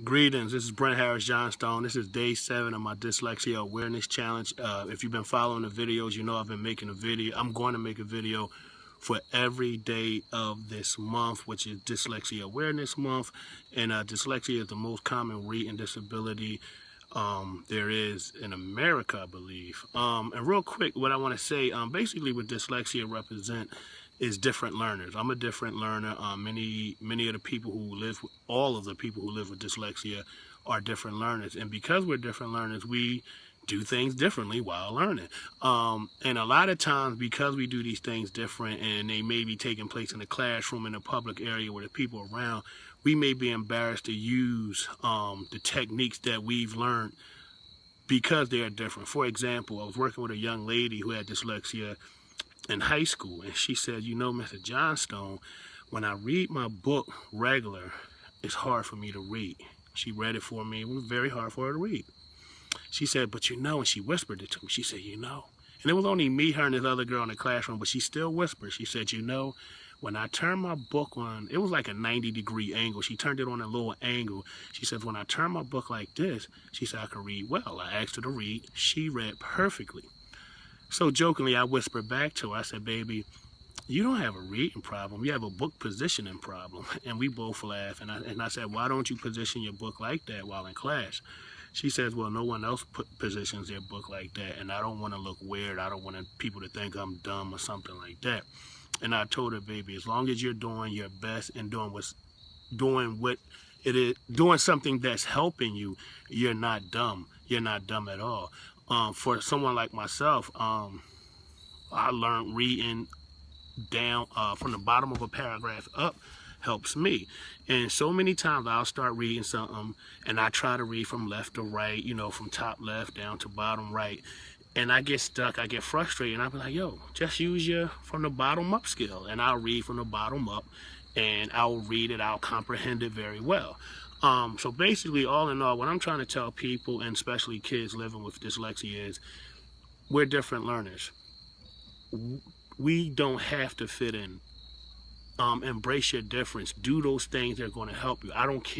Greetings, this is Brent Johnstone. This is day 7 of my Dyslexia Awareness Challenge. If you've been following the videos, you know I've been making a video. I'm going to make a video for every day of this month, which is Dyslexia Awareness Month. And dyslexia is the most common reading disability there is in America, I believe. And real quick, what I want to say, basically what dyslexia represent is different learners. I'm a different learner. Many of the people who live, all of the people who live with dyslexia are different learners. And because we're different learners, we do things differently while learning. And a lot of times, because we do these things different and they may be taking place in a classroom, in a public area where the people around, we may be embarrassed to use the techniques that we've learned because they are different. For example, I was working with a young lady who had dyslexia in high school, and she said, you know, Mr. Johnstone, when I read my book regular, it's hard for me to read. She read it for me. It was very hard for her to read. She said, but you know, and she whispered it to me. She said, you know, and it was only me, her, and this other girl in the classroom, but she still whispered. She said, you know, when I turn my book on, it was like a 90-degree angle. She turned it on a little angle. She says, when I turn my book like this, she said, I can read well. I asked her to read. She read perfectly. So jokingly, I whispered back to her, I said, baby, you don't have a reading problem. You have a book positioning problem. And we both laughed. And I said, why don't you position your book like that while in class? She says, well, no one else positions their book like that. And I don't want to look weird. I don't want people to think I'm dumb or something like that. And I told her, baby, as long as you're doing your best and doing something that's helping you, you're not dumb. You're not dumb at all. For someone like myself, I learned reading down from the bottom of a paragraph up helps me. And so many times I'll start reading something and I try to read from left to right, you know, from top left down to bottom right. And I get stuck, I get frustrated, and I'll be like, yo, just use your from the bottom up skill. And I'll read from the bottom up, and I'll read it, I'll comprehend it very well. So basically, all in all, what I'm trying to tell people, and especially kids living with dyslexia, is we're different learners. We don't have to fit in. Embrace your difference. Do those things that are going to help you. I don't care.